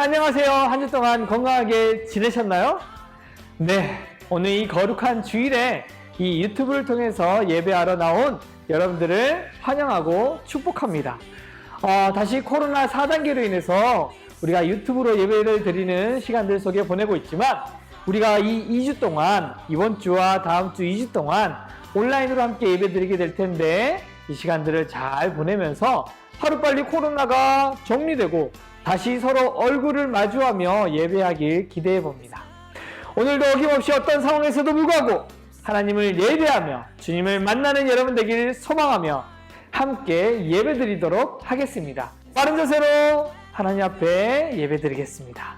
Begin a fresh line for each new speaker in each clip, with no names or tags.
안녕하세요. 한 주 동안 건강하게 지내셨나요? 네, 오늘 이 거룩한 주일에 이 유튜브를 통해서 예배하러 나온 여러분들을 환영하고 축복합니다. 다시 코로나 4단계로 인해서 우리가 유튜브로 예배를 드리는 시간들 속에 보내고 있지만 우리가 이 2주 동안, 이번 주와 다음 주 2주 동안 온라인으로 함께 예배 드리게 될 텐데 이 시간들을 잘 보내면서 하루빨리 코로나가 정리되고 다시 서로 얼굴을 마주하며 예배하길 기대해 봅니다. 오늘도 어김없이 어떤 상황에서도 불구하고 하나님을 예배하며 주님을 만나는 여러분 되기를 소망하며 함께 예배 드리도록 하겠습니다. 바른 자세로 하나님 앞에 예배 드리겠습니다.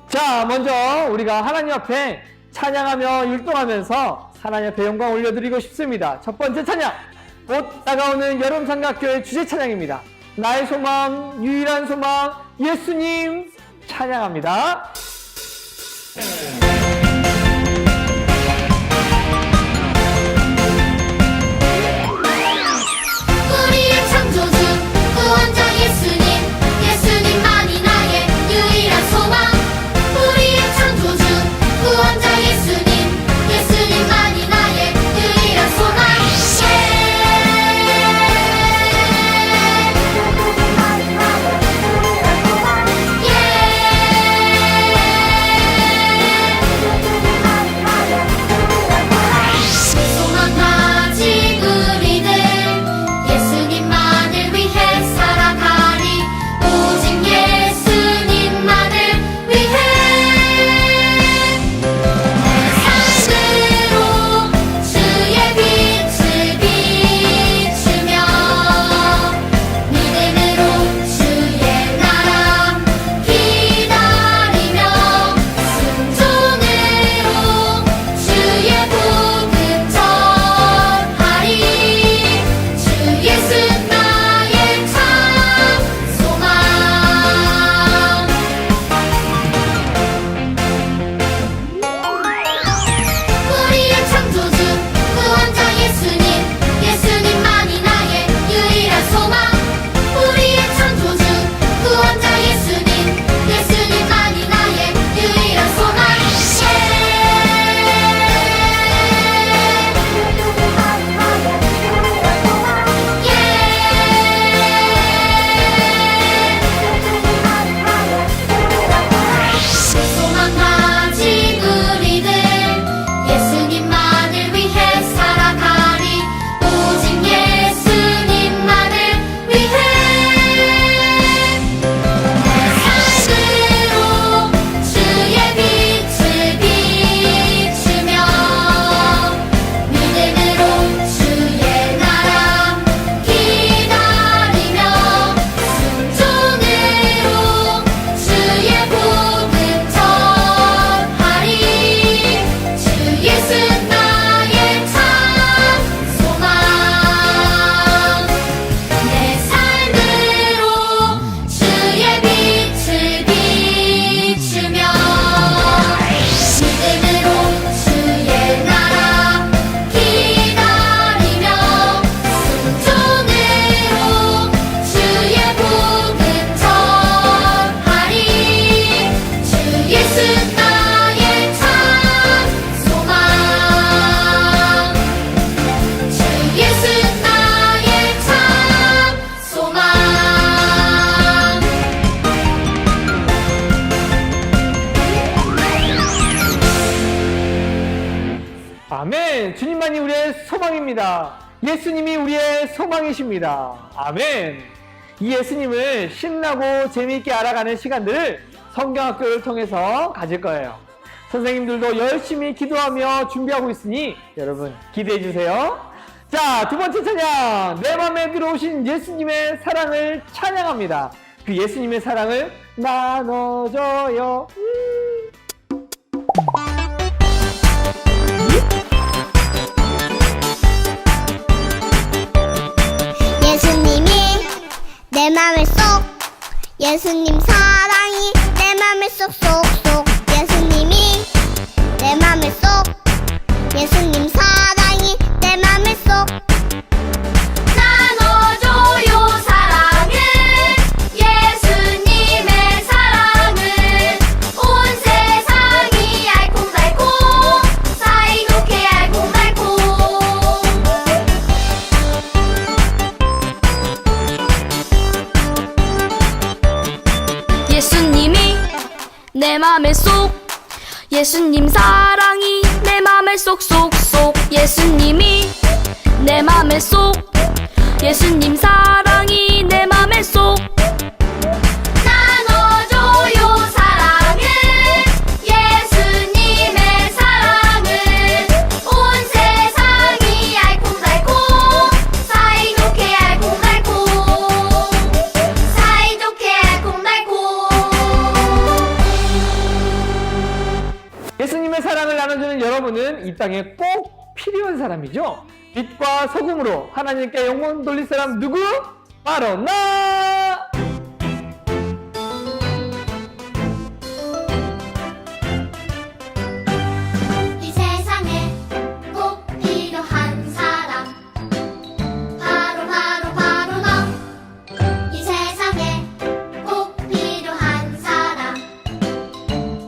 자, 먼저 우리가 하나님 앞에 찬양하며 율동하면서 하나님 앞에 영광 올려드리고 싶습니다. 첫 번째 찬양, 곧 다가오는 여름 삼각교회 주제 찬양입니다. 나의 소망, 유일한 소망, 예수님 찬양합니다.
우리의 창조주 구원자 예수님, 예수님만이 나의 유일한 소망. 우리의 창조주 구원자 예수님, 예수님만이 나의 유일한 소망.
소망입니다. 예수님이 우리의 소망이십니다. 아멘. 이 예수님을 신나고 재미있게 알아가는 시간들을 성경학교를 통해서 가질 거예요. 선생님들도 열심히 기도하며 준비하고 있으니 여러분 기대해 주세요. 자, 두 번째 찬양, 내 맘에 들어오신 예수님의 사랑을 찬양합니다. 그 예수님의 사랑을 나눠줘요.
예수님이 내 맘을 쏙 예수님 사랑이 내 맘을 쏙쏙쏙 예수님이 내 맘을 쏙 예수님 사랑이 내 맘을 쏙
나눠줘요 사랑을 예수님의 사랑을 온 세상이 알콩달콩 사이좋게 알콩달콩
예수님이 내 맘에 쏙 예수님 사랑이 내 맘에 쏙쏙쏙 예수님이 내 맘에 쏙 예수님 사랑이 내 맘에 쏙
나눠줘요 사랑을 예수님의 사랑을 온 세상이 알콩달콩 사이좋게 알콩달콩 사이좋게 알콩달콩
예수님의 사랑을 나눠주는 여러분은 이 땅에 꼭 필요한 사람이죠. 빛과 소금으로 하나님께 영혼 돌릴 사람 누구? 바로 나!
이 세상에 꼭 필요한 사람 바로 너. 이 세상에 꼭 필요한 사람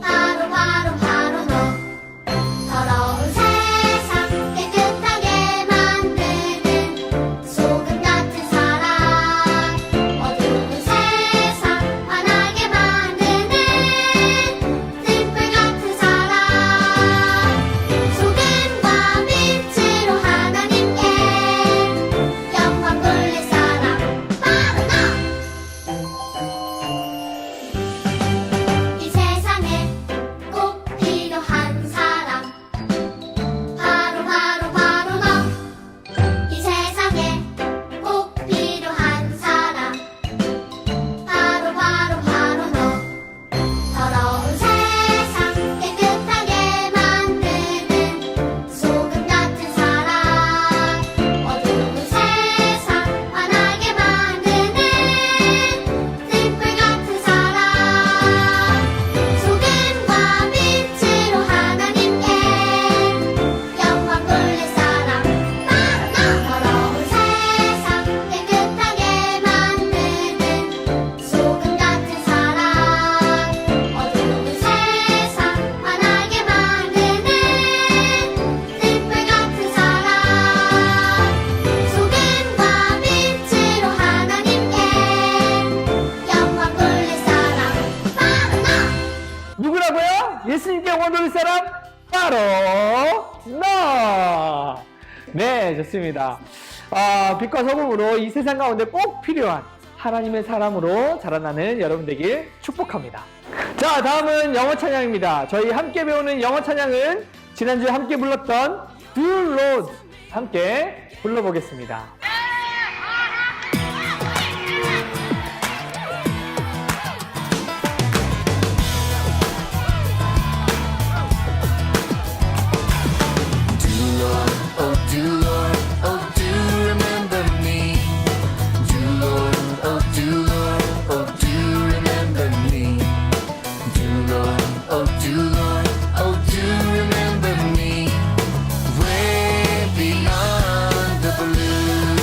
바로 너. 더러운 세상 깨끗하게 만드는 소금 같은 사람 어두운 세상 환하게 만드는 등불 같은 사람 소금과 빛으로 하나님께 영광 돌릴 사람 바로 너. 이 세상에 꼭 필요한 사람 바로 너. 이 세상에 꼭 필요한 사람 바로 너. 더러운 세상 깨끗하게 만드는 소금 같은 사람 어두운 세상 환하게 만드는 등불 같은 사람 소금과 빛으로 하나님께 영광 돌릴 사람 바로 너. 더러운 세상 깨끗하게 만드는 소금 같은 사람 어두운 세상 환하게 만드는 등불 같은 사람 소금과 빛으로 하나님께 영광 돌릴 사람 바로 너.
누구라고요? 예수님께 영혼 돌릴 사람? 바로 나! 네, 좋습니다. 빛과 소금으로 이 세상 가운데 꼭 필요한 하나님의 사람으로 자라나는 여러분 되길 축복합니다. 자, 다음은 영어 찬양입니다. 저희 함께 배우는 영어 찬양은 지난주에 함께 불렀던 Do Lord 함께 불러보겠습니다.
Oh, do Lord, oh, do remember me. Do Lord, oh, do Lord, oh, do remember me. Do Lord, oh, do Lord, oh, do remember me. Way beyond the blue.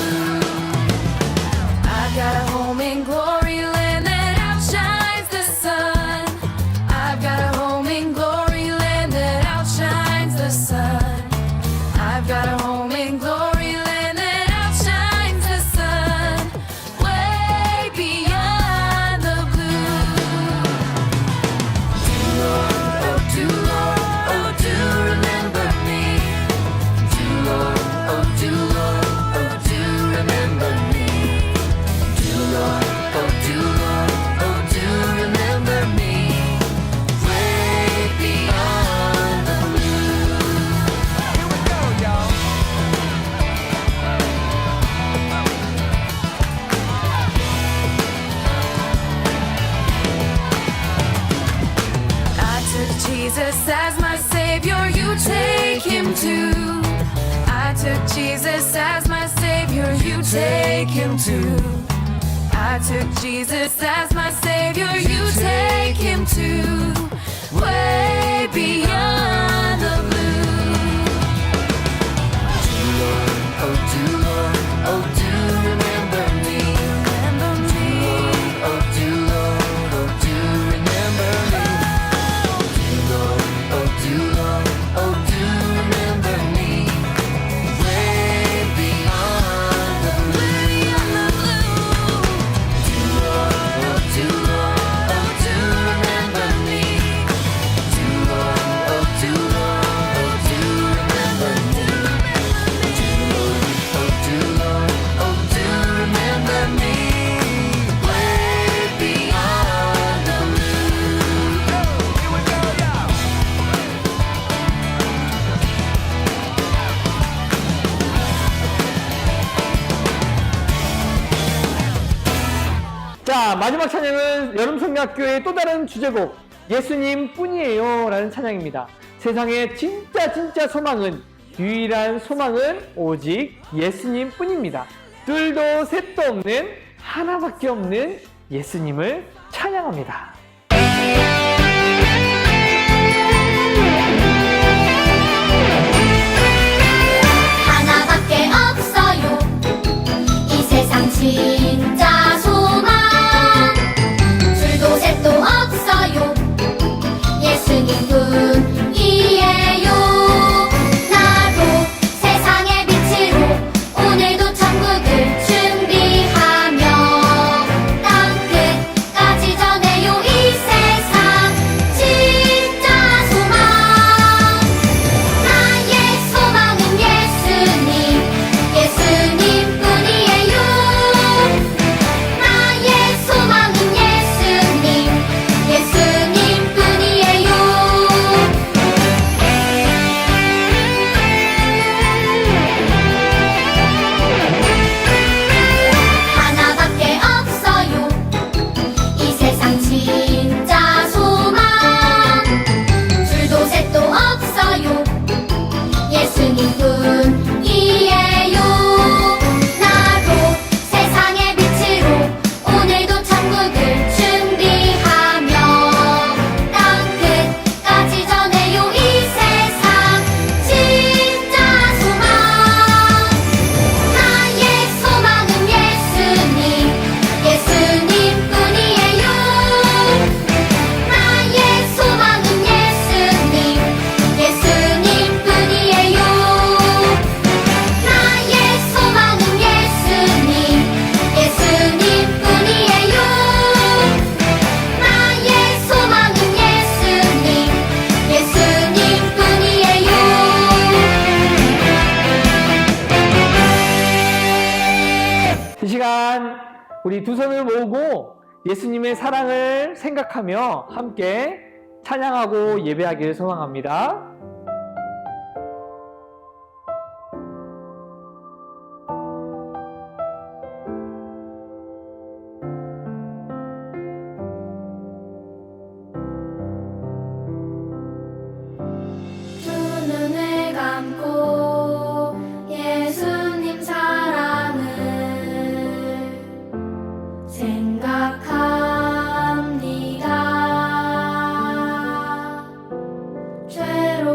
you take him to? I took Jesus as my savior, you take him to way beyond the blue.
Oh, do Lord, oh, do remember me.
Remember me.
Oh, do Lord, oh, do remember me. Oh, do Lord, oh, do remember me. Way beyond the blue. Do Lord, oh, do remember me. Do Lord, oh, do remember me. Oh, do Lord, oh, do remember me. Way beyond the blue. Here we go, y'all.
자, 마지막 찬양은 여름성경학교의 또 다른 주제곡 예수님 뿐이에요 라는 찬양입니다. 세상에 진짜 소망은, 유일한 소망은 오직 예수님 뿐입니다. 둘도 셋도 없는, 하나밖에 없는 예수님을 찬양합니다.
하나밖에 없어요 이 세상 진짜 소망 둘도 셋도 없어요 예수님뿐이에요 나도 세상의 빛으로 오늘도 천국을 준비하며 땅 끝까지 전해요 이 세상 진짜 소망 나의 소망은 예수님 예수님뿐이에요 나의 소망은 예수님 예수님뿐이에요 하나밖에 없어요 이 세상 진짜 소망 둘도 셋도 없어요 예수님뿐이에요 나도 세상의 빛으로 오늘도 천국을 준비하며 땅 끝까지 전해요 이 세상 진짜 소망 나의 소망은 예수님 예수님뿐이에요 나의 소망은 예수님 예수님뿐이에요 나의 소망은 예수님 예수님뿐이에요 나의 소망은 예수님 예수님뿐이에요
이 시간 우리 두 손을 모으고 예수님의 사랑을 생각하며 함께 찬양하고 예배하기를 소망합니다.
두 눈을 감고 예수님 사랑을 생각합니다. 죄로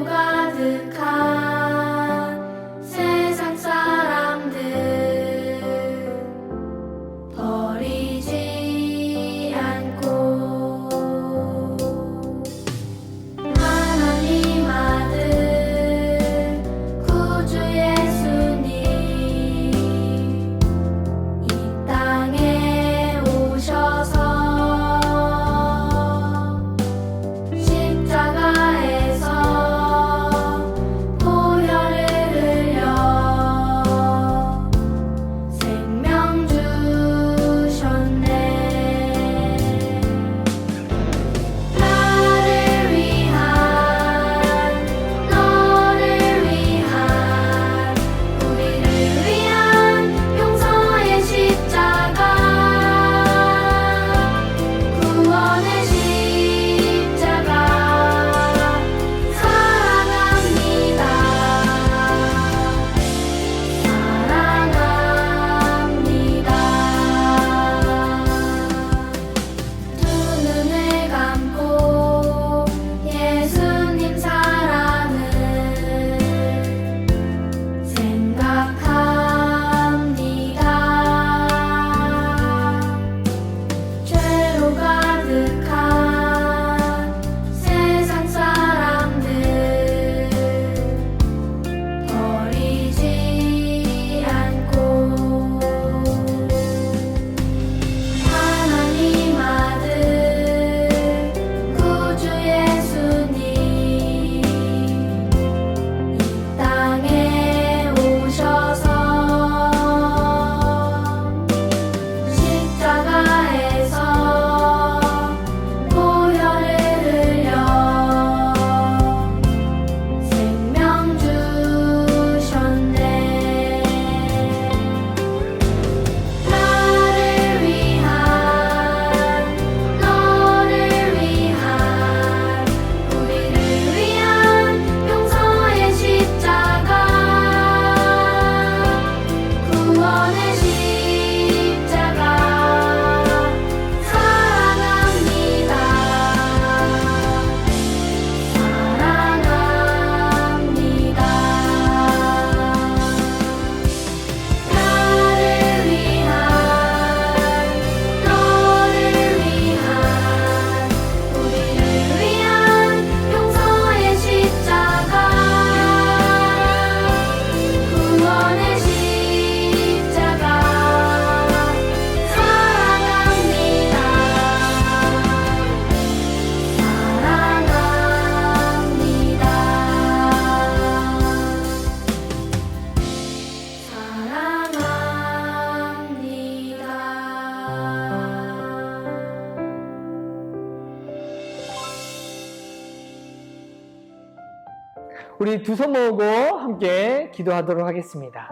우리 두 손 모으고 함께 기도하도록 하겠습니다.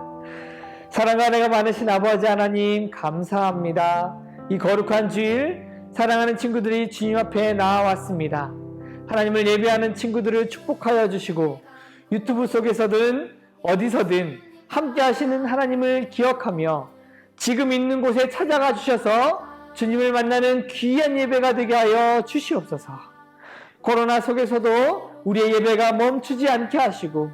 사랑과 은혜가 많으신 아버지 하나님 감사합니다. 이 거룩한 주일 사랑하는 친구들이 주님 앞에 나와왔습니다. 하나님을 예배하는 친구들을 축복하여 주시고 유튜브 속에서든 어디서든 함께 하시는 하나님을 기억하며 지금 있는 곳에 찾아가 주셔서 주님을 만나는 귀한 예배가 되게 하여 주시옵소서. 코로나 속에서도 우리의 예배가 멈추지 않게 하시고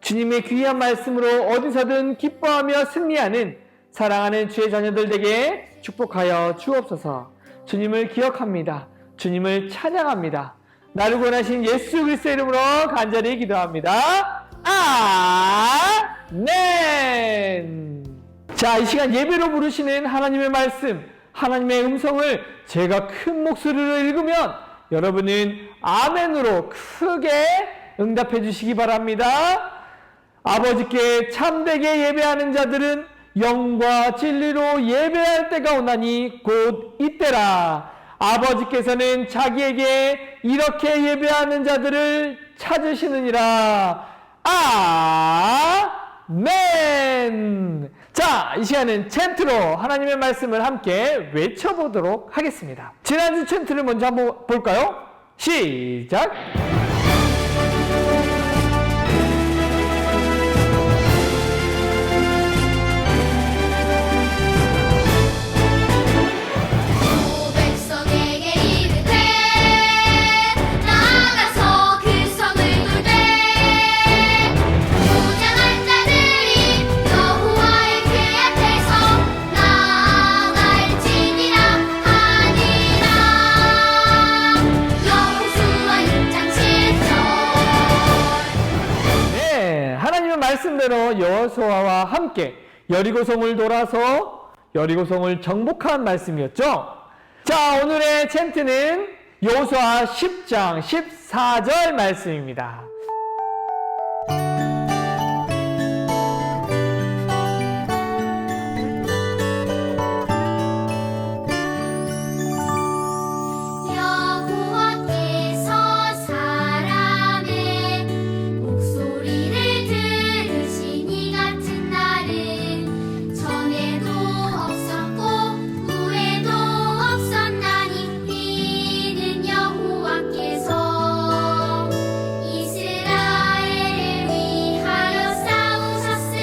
주님의 귀한 말씀으로 어디서든 기뻐하며 승리하는 사랑하는 주의 자녀들 되게 축복하여 주옵소서. 주님을 기억합니다. 주님을 찬양합니다. 나를 구원하신 예수 그리스도의 이름으로 간절히 기도합니다. 아멘. 자, 이 시간 예배로 부르시는 하나님의 말씀, 하나님의 음성을 제가 큰 목소리로 읽으면 여러분은 아멘으로 크게 응답해 주시기 바랍니다. 아버지께 참되게 예배하는 자들은 영과 진리로 예배할 때가 오나니 곧 이때라. 아버지께서는 자기에게 이렇게 예배하는 자들을 찾으시느니라. 아멘. 자, 이 시간은 챈트로 하나님의 말씀을 함께 외쳐보도록 하겠습니다. 지난주 챈트를 먼저 한번 볼까요? 시작!
백성에게 이르되 나아가서 그 성을 돌되 무장한 자들이 여호와의 궤 앞에서 나갈지니라 하니라. 여호수아 6장 7절.
네, 하나님의 말씀대로 여호수아와 함께 여리고성을 돌아서 여리고성을 정복한 말씀이었죠. 자, 오늘의 챈트는 여호수아 10장 14절 말씀입니다.
여호와께서 사람의 목소리를 들으시니 같은 날은 전에도 없었고 후에도 없었나니 이는 여호와께서 이스라엘을 위하여 싸우셨음이니라.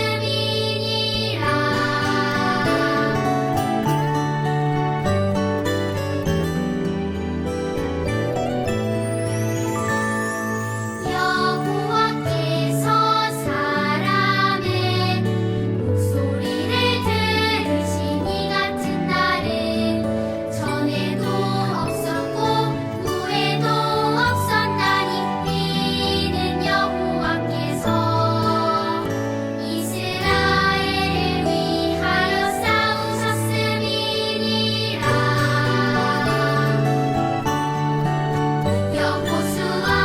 여호와께서 사람의 목소리를 들으시니 같은 날은 전에도 없었고 후에도 없었나니 이는 여호와께서 이스라엘을 위하여 싸우셨음이니라. 여호수아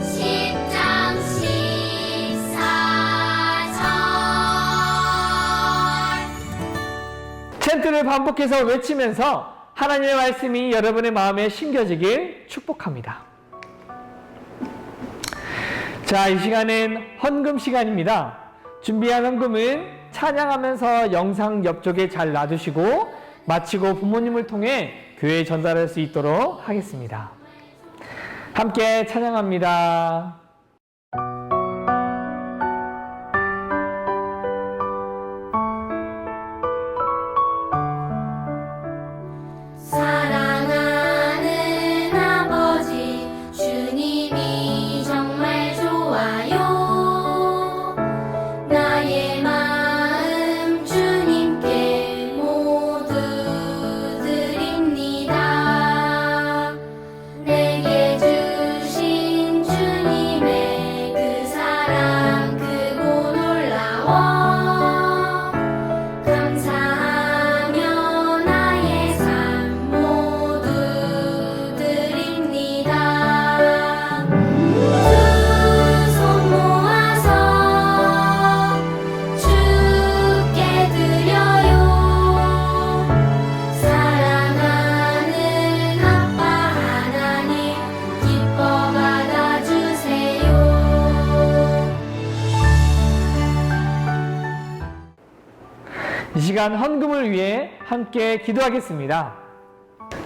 10장 14절.
챈트를 반복해서 외치면서 하나님의 말씀이 여러분의 마음에 심겨지길 축복합니다. 자, 이 시간은 헌금 시간입니다. 준비한 헌금은 찬양하면서 영상 옆쪽에 잘 놔두시고 마치고 부모님을 통해 교회에 전달할 수 있도록 하겠습니다. 함께 찬양합니다.
사랑하는 아버지 주님이 정말 좋아요. 나의 마음 주님께 모두 드립니다. 내게 주신 주님의
이 시간 헌금을 위해 함께 기도하겠습니다.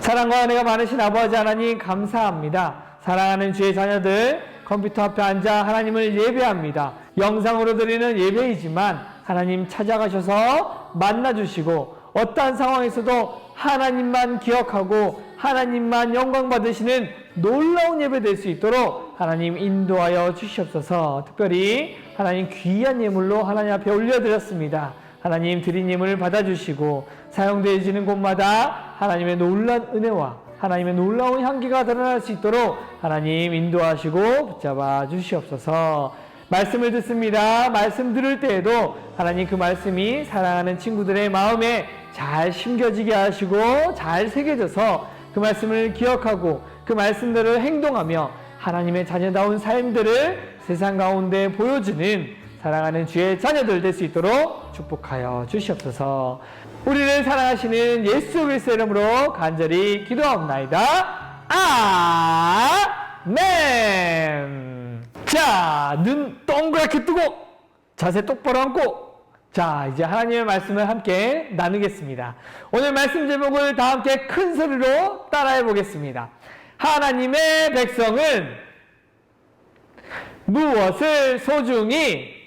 사랑과 은혜가 많으신 아버지 하나님 감사합니다. 사랑하는 주의 자녀들 컴퓨터 앞에 앉아 하나님을 예배합니다. 영상으로 드리는 예배이지만 하나님 찾아가셔서 만나주시고 어떠한 상황에서도 하나님만 기억하고 하나님만 영광 받으시는 놀라운 예배 될 수 있도록 하나님 인도하여 주시옵소서. 특별히 하나님 귀한 예물로 하나님 앞에 올려드렸습니다. 하나님 드린 예물을 받아주시고 사용되어지는 곳마다 하나님의 놀라운 은혜와 하나님의 놀라운 향기가 드러날 수 있도록 하나님 인도하시고 붙잡아 주시옵소서. 말씀을 듣습니다. 말씀 들을 때에도 하나님 그 말씀이 사랑하는 친구들의 마음에 잘 심겨지게 하시고 잘 새겨져서 그 말씀을 기억하고 그 말씀대로 행동하며 하나님의 자녀다운 삶들을 세상 가운데 보여주는 사랑하는 주의 자녀들 될 수 있도록 축복하여 주시옵소서. 우리를 사랑하시는 예수 그리스도의 이름으로 간절히 기도하옵나이다. 아멘. 자, 눈 동그랗게 뜨고 자세 똑바로 앉고 자, 이제 하나님의 말씀을 함께 나누겠습니다. 오늘 말씀 제목을 다 함께 큰 소리로 따라해 보겠습니다. 하나님의 백성은 무엇을 소중히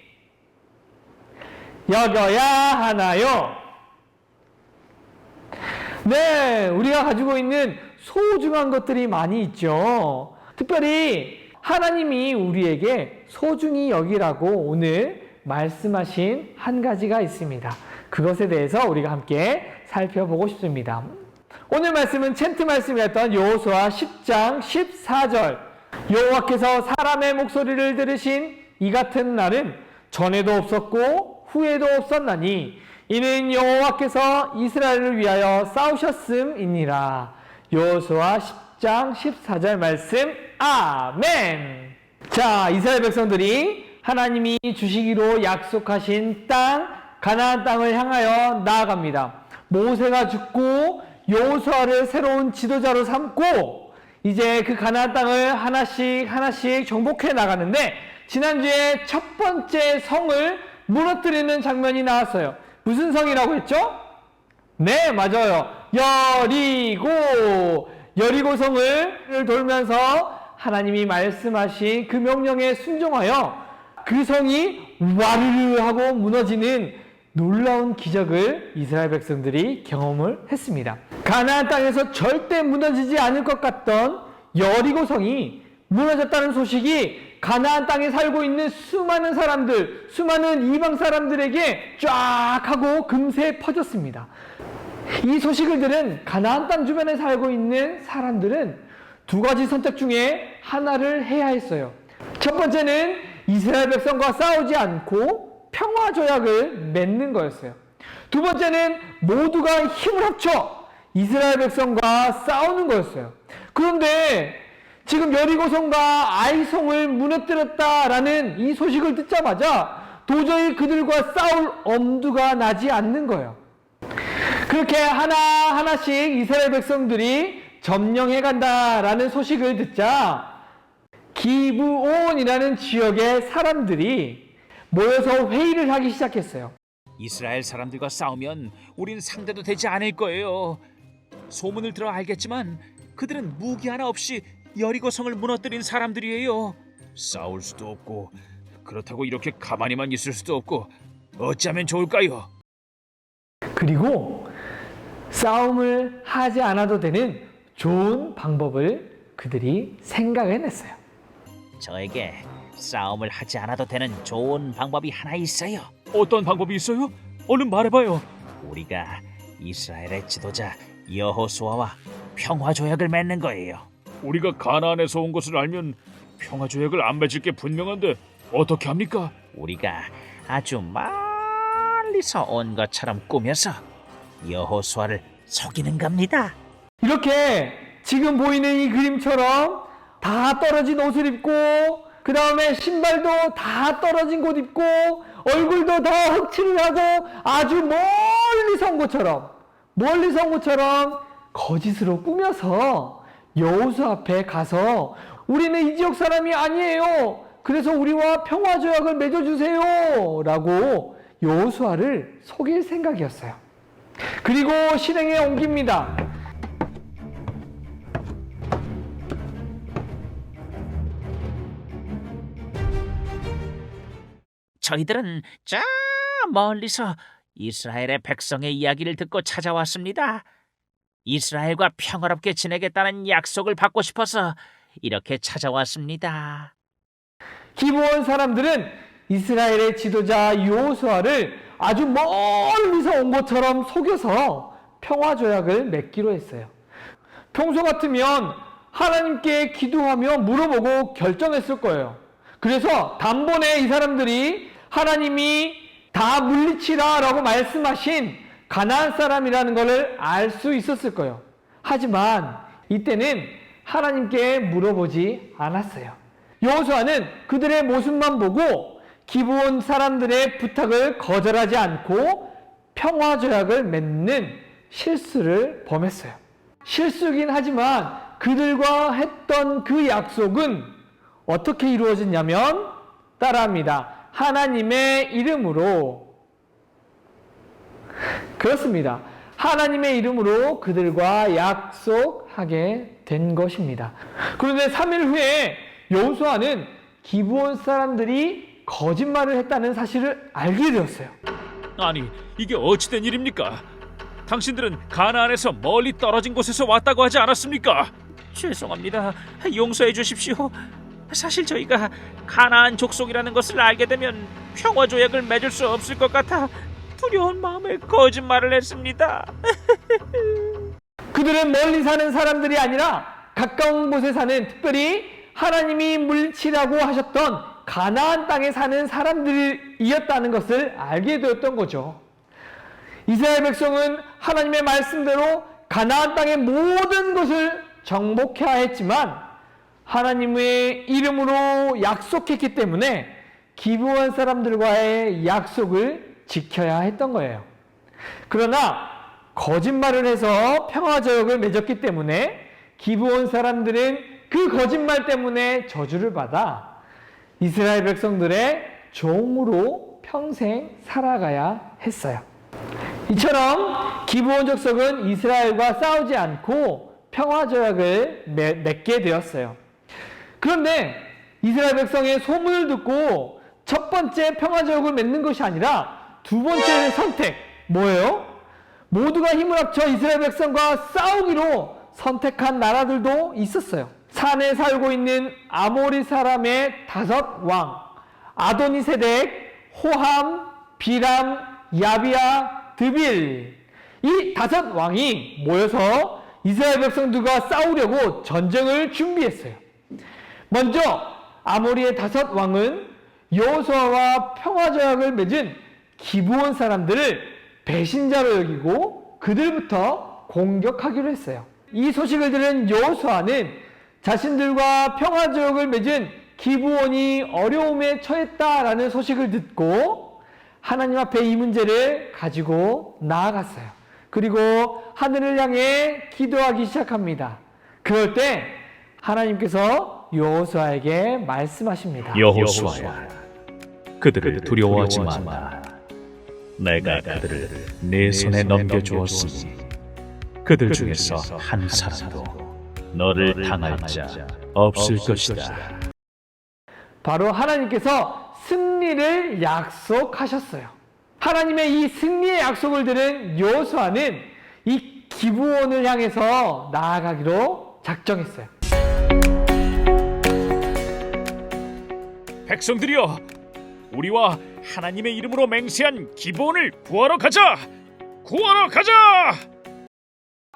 여겨야 하나요? 네, 우리가 가지고 있는 소중한 것들이 많이 있죠. 특별히 하나님이 우리에게 소중히 여기라고 오늘 말씀하신 한 가지가 있습니다. 그것에 대해서 우리가 함께 살펴보고 싶습니다. 오늘 말씀은 챈트 말씀이었던 여호수아 10장 14절. 여호와께서 사람의 목소리를 들으신 이 같은 날은 전에도 없었고 후에도 없었나니 이는 여호와께서 이스라엘을 위하여 싸우셨음이니라. 여호수아 10장 14절 말씀. 아멘. 자, 이스라엘 백성들이 하나님이 주시기로 약속하신 땅 가나안 땅을 향하여 나아갑니다. 모세가 죽고 여호수아를 새로운 지도자로 삼고 이제 그 가나안 땅을 하나씩 정복해 나가는데 지난주에 첫 번째 성을 무너뜨리는 장면이 나왔어요. 무슨 성이라고 했죠? 네, 맞아요. 여리고 성을 돌면서 하나님이 말씀하신 그 명령에 순종하여 그 성이 와르르 하고 무너지는 놀라운 기적을 이스라엘 백성들이 경험을 했습니다. 가나안 땅에서 절대 무너지지 않을 것 같던 여리고 성이 무너졌다는 소식이 가나안 땅에 살고 있는 수많은 사람들, 수많은 이방 사람들에게 쫙 하고 금세 퍼졌습니다. 이 소식을 들은 가나안 땅 주변에 살고 있는 사람들은 두 가지 선택 중에 하나를 해야 했어요. 첫 번째는 이스라엘 백성과 싸우지 않고 평화 조약을 맺는 거였어요. 두 번째는 모두가 힘을 합쳐 이스라엘 백성과 싸우는 거였어요. 그런데 지금 여리고성과 아이성을 무너뜨렸다라는 이 소식을 듣자마자 도저히 그들과 싸울 엄두가 나지 않는 거예요. 그렇게 하나하나씩 이스라엘 백성들이 점령해 간다라는 소식을 듣자 기브온이라는 지역의 사람들이 모여서 회의를 하기 시작했어요.
이스라엘 사람들과 싸우면 우린 상대도 되지 않을 거예요. 소문을 들어 알겠지만 그들은 무기 하나 없이 여리고성을 무너뜨린 사람들이에요. 싸울 수도 없고 그렇다고 이렇게 가만히만 있을 수도 없고 어찌하면 좋을까요?
그리고 싸움을 하지 않아도 되는 좋은 방법을 그들이 생각해냈어요.
저에게 싸움을 하지 않아도 되는 좋은 방법이 하나 있어요.
어떤 방법이 있어요? 얼른 말해봐요.
우리가 이스라엘의 지도자 여호수아와 평화 조약을 맺는 거예요.
우리가 가나안에서 온 것을 알면 평화 조약을 안 맺을 게 분명한데 어떻게 합니까?
우리가 아주 멀리서 온 것처럼 꾸며서 여호수아를 속이는 겁니다.
이렇게 지금 보이는 이 그림처럼 다 떨어진 옷을 입고 그 다음에 신발도 다 떨어진 곳 입고 얼굴도 다 흑칠을 하고 아주 멀리 선 것처럼 거짓으로 꾸며서 여호수 앞에 가서 우리는 이 지역 사람이 아니에요. 그래서 우리와 평화 조약을 맺어주세요 라고 여호수아를 속일 생각이었어요. 그리고 실행에 옮깁니다.
저희들은 저 멀리서 이스라엘의 백성의 이야기를 듣고 찾아왔습니다. 이스라엘과 평화롭게 지내겠다는 약속을 받고 싶어서 이렇게 찾아왔습니다.
기브온 사람들은 이스라엘의 지도자 여호수아를 아주 멀리서 온 것처럼 속여서 평화 조약을 맺기로 했어요. 평소 같으면 하나님께 기도하며 물어보고 결정했을 거예요. 그래서 단번에 이 사람들이 하나님이 다 물리치라 라고 말씀하신 가나안 사람이라는 것을 알 수 있었을 거예요. 하지만 이때는 하나님께 물어보지 않았어요. 여호수아는 그들의 모습만 보고 기브온 사람들의 부탁을 거절하지 않고 평화 조약을 맺는 실수를 범했어요. 실수긴 하지만 그들과 했던 그 약속은 어떻게 이루어졌냐면 따라합니다. 하나님의 이름으로. 그렇습니다. 하나님의 이름으로 그들과 약속하게 된 것입니다. 그런데 3일 후에 여호수아는 기브온 사람들이 거짓말을 했다는 사실을 알게 되었어요.
아니, 이게 어찌된 일입니까? 당신들은 가나안에서 멀리 떨어진 곳에서 왔다고 하지 않았습니까?
죄송합니다. 용서해 주십시오. 사실 저희가 가나안 족속이라는 것을 알게 되면 평화 조약을 맺을 수 없을 것 같아 두려운 마음에 거짓말을 했습니다.
그들은 멀리 사는 사람들이 아니라 가까운 곳에 사는, 특별히 하나님이 물리치라고 하셨던 가나안 땅에 사는 사람들이었다는 것을 알게 되었던 거죠. 이스라엘 백성은 하나님의 말씀대로 가나안 땅의 모든 것을 정복해야 했지만 하나님의 이름으로 약속했기 때문에 기브온 사람들과의 약속을 지켜야 했던 거예요. 그러나 거짓말을 해서 평화조약을 맺었기 때문에 기브온 사람들은 그 거짓말 때문에 저주를 받아 이스라엘 백성들의 종으로 평생 살아가야 했어요. 이처럼 기브온 족속은 이스라엘과 싸우지 않고 평화조약을 맺게 되었어요. 그런데 이스라엘 백성의 소문을 듣고 첫 번째 평화조약을 맺는 것이 아니라 두 번째 선택, 뭐예요? 모두가 힘을 합쳐 이스라엘 백성과 싸우기로 선택한 나라들도 있었어요. 산에 살고 있는 아모리 사람의 5왕, 아도니세덱, 호함, 비람, 야비야, 드빌, 이 5왕이 모여서 이스라엘 백성들과 싸우려고 전쟁을 준비했어요. 먼저 아모리의 5왕은 여호수아와 평화조약을 맺은 기브온 사람들을 배신자로 여기고 그들부터 공격하기로 했어요. 이 소식을 들은 여호수아는 자신들과 평화조약을 맺은 기브온이 어려움에 처했다라는 소식을 듣고 하나님 앞에 이 문제를 가지고 나아갔어요. 그리고 하늘을 향해 기도하기 시작합니다. 그럴 때 하나님께서 여호수아에게 말씀하십니다.
여호수아야, 그들을 두려워하지 마라. 내가 그들을 내 손에 넘겨주었으니 그들 중에서 한 사람도 너를 당할 자 없을 것이다.
바로 하나님께서 승리를 약속하셨어요. 하나님의 이 승리의 약속을 들은 여호수아는 이 기브온을 향해서 나아가기로 작정했어요.
백성들이여, 우리와 하나님의 이름으로 맹세한 기브온을 구하러 가자! 구하러 가자!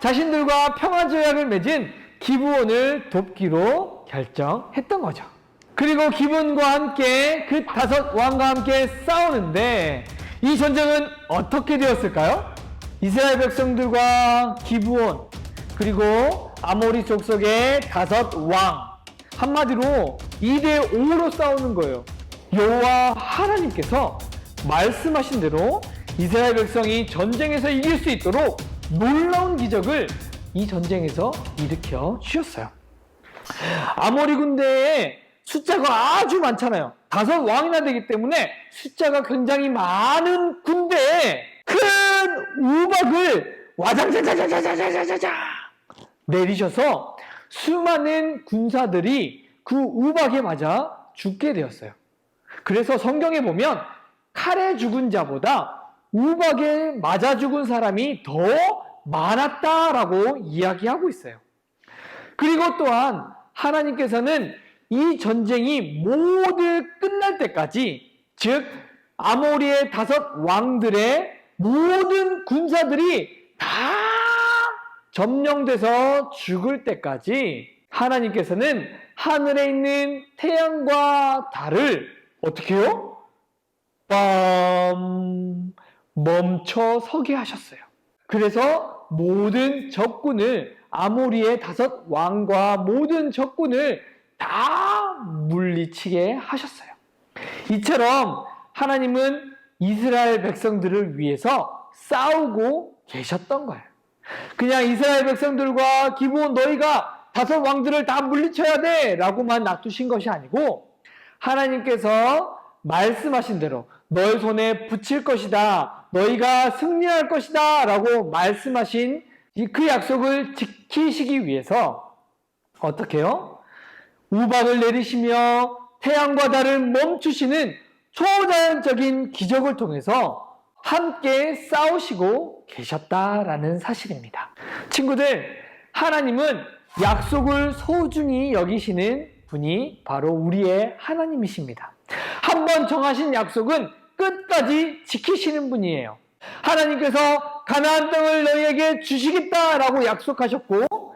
자신들과 평화조약을 맺은 기브온을 돕기로 결정했던 거죠. 그리고 기브온과 함께 그 5왕과 함께 싸우는데 이 전쟁은 어떻게 되었을까요? 이스라엘 백성들과 기브온, 그리고 아모리 족속의 5왕, 한마디로 2대5로 싸우는 거예요. 여호와 하나님께서 말씀하신 대로 이스라엘 백성이 전쟁에서 이길 수 있도록 놀라운 기적을 이 전쟁에서 일으켜 주셨어요. 아모리 군대의 숫자가 아주 많잖아요. 5 왕이나 되기 때문에 숫자가 굉장히 많은 군대에 큰 우박을 와장자자자자자자자자 내리셔서 수많은 군사들이 그 우박에 맞아 죽게 되었어요. 그래서 성경에 보면 칼에 죽은 자보다 우박에 맞아 죽은 사람이 더 많았다라고 이야기하고 있어요. 그리고 또한 하나님께서는 이 전쟁이 모두 끝날 때까지, 즉 아모리의 5 왕들의 모든 군사들이 다 점령돼서 죽을 때까지 하나님께서는 하늘에 있는 태양과 달을 어떻게 해요? 멈춰 서게 하셨어요. 그래서 모든 적군을, 아모리의 5 왕과 모든 적군을 다 물리치게 하셨어요. 이처럼 하나님은 이스라엘 백성들을 위해서 싸우고 계셨던 거예요. 그냥 이스라엘 백성들과 기브온 너희가 5 왕들을 다 물리쳐야 돼 라고만 놔두신 것이 아니고, 하나님께서 말씀하신 대로 너희 손에 붙일 것이다, 너희가 승리할 것이다 라고 말씀하신 그 약속을 지키시기 위해서 어떻게 해요? 우박을 내리시며 태양과 달을 멈추시는 초자연적인 기적을 통해서 함께 싸우시고 계셨다라는 사실입니다. 친구들, 하나님은 약속을 소중히 여기시는 분이 바로 우리의 하나님이십니다. 한번 정하신 약속은 끝까지 지키시는 분이에요. 하나님께서 가나안 땅을 너희에게 주시겠다라고 약속하셨고,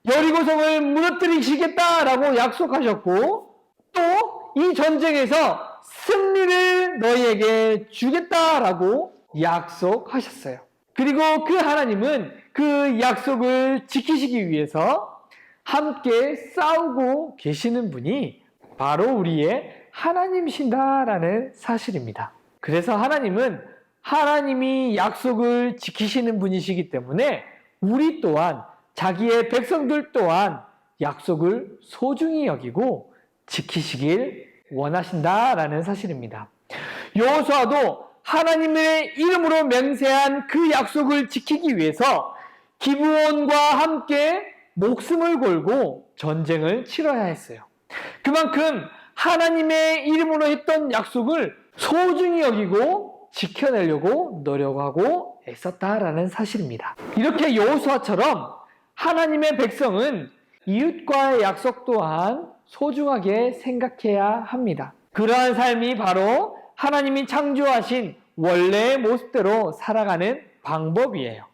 여리고성을 무너뜨리시겠다라고 약속하셨고, 또 이 전쟁에서 승리를 너희에게 주겠다라고 약속하셨어요. 그리고 그 하나님은 그 약속을 지키시기 위해서 함께 싸우고 계시는 분이 바로 우리의 하나님이신다라는 사실입니다. 그래서 하나님은 하나님이 약속을 지키시는 분이시기 때문에 우리 또한, 자기의 백성들 또한 약속을 소중히 여기고 지키시길 원하신다라는 사실입니다. 여호수아도 하나님의 이름으로 맹세한 그 약속을 지키기 위해서 기브온과 함께 목숨을 걸고 전쟁을 치러야 했어요. 그만큼 하나님의 이름으로 했던 약속을 소중히 여기고 지켜내려고 노력하고 애썼다라는 사실입니다. 이렇게 여호수아처럼 하나님의 백성은 이웃과의 약속 또한 소중하게 생각해야 합니다. 그러한 삶이 바로 하나님이 창조하신 원래의 모습대로 살아가는 방법이에요.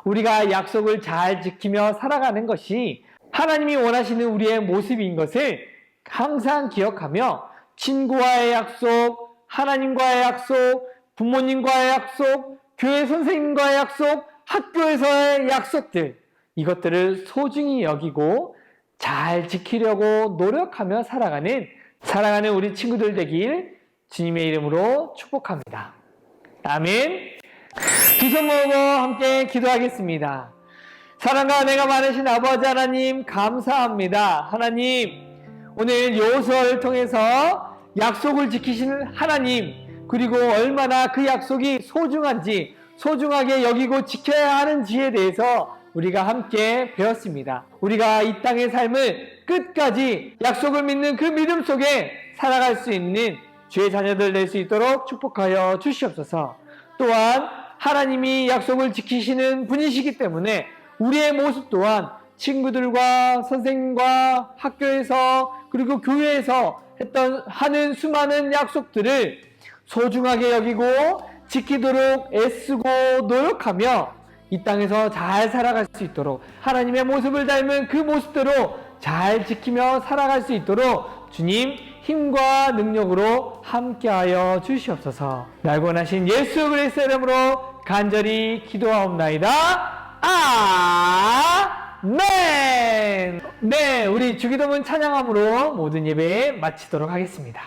우리가 약속을 잘 지키며 살아가는 것이 하나님이 원하시는 우리의 모습인 것을 항상 기억하며, 친구와의 약속, 하나님과의 약속, 부모님과의 약속, 교회 선생님과의 약속, 학교에서의 약속들, 이것들을 소중히 여기고 잘 지키려고 노력하며 살아가는 우리 친구들 되길 주님의 이름으로 축복합니다. 아멘. 두 손 모으고 함께 기도하겠습니다. 사랑과 은혜가 많으신 아버지 하나님, 감사합니다. 하나님, 오늘 여호수아를 통해서 약속을 지키시는 하나님, 그리고 얼마나 그 약속이 소중한지, 소중하게 여기고 지켜야 하는지에 대해서 우리가 함께 배웠습니다. 우리가 이 땅의 삶을 끝까지 약속을 믿는 그 믿음 속에 살아갈 수 있는 주의 자녀들 될 수 있도록 축복하여 주시옵소서. 또한 하나님이 약속을 지키시는 분이시기 때문에 우리의 모습 또한 친구들과 선생님과 학교에서 그리고 교회에서 하는 수많은 약속들을 소중하게 여기고 지키도록 애쓰고 노력하며 이 땅에서 잘 살아갈 수 있도록, 하나님의 모습을 닮은 그 모습대로 잘 지키며 살아갈 수 있도록 주님 힘과 능력으로 함께하여 주시옵소서. 날 원하신 예수 그리스도의 이름으로 간절히 기도하옵나이다. 아멘. 네, 우리 주기도문 찬양함으로 모든 예배 마치도록 하겠습니다.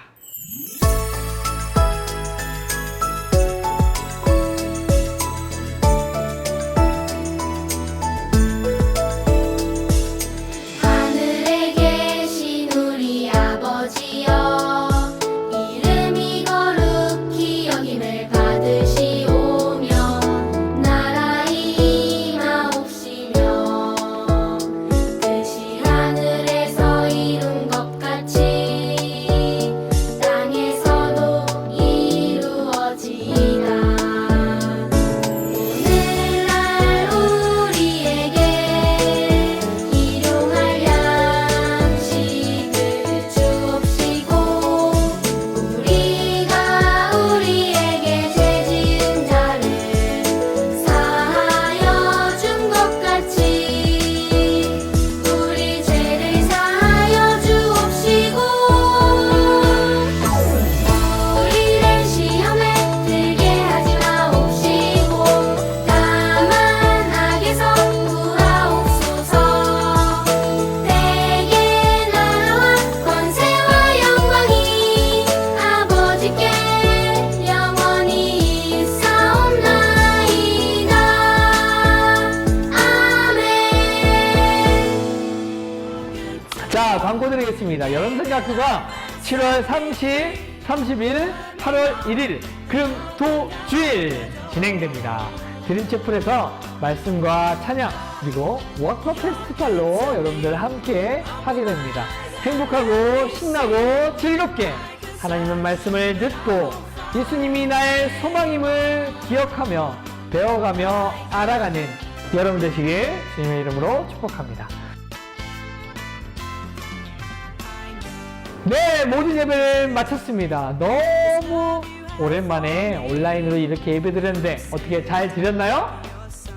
하늘에 계신 우리 아버지여,
드리겠습니다. 여름성가학교가 7월 30, 31, 8월 1일 금토주일 진행됩니다. 드림채플에서 말씀과 찬양 그리고 워터 페스티벌로 여러분들 함께 하게 됩니다. 행복하고 신나고 즐겁게 하나님의 말씀을 듣고 예수님이 나의 소망임을 기억하며 배워가며 알아가는 여러분 되시길 주님의 이름으로 축복합니다. 네, 모든 예배를 마쳤습니다. 너무 오랜만에 온라인으로 이렇게 예배 드렸는데 어떻게 잘 드렸나요?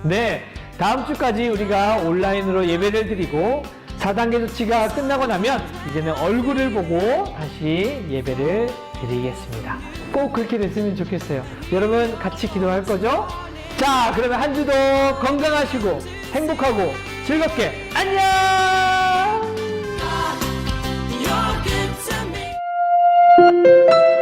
네, 다음 주까지 우리가 온라인으로 예배를 드리고 4단계 조치가 끝나고 나면 이제는 얼굴을 보고 다시 예배를 드리겠습니다. 꼭 그렇게 됐으면 좋겠어요. 여러분 같이 기도할 거죠? 자, 그러면 한 주도 건강하시고 행복하고 즐겁게 안녕!
You're good to me.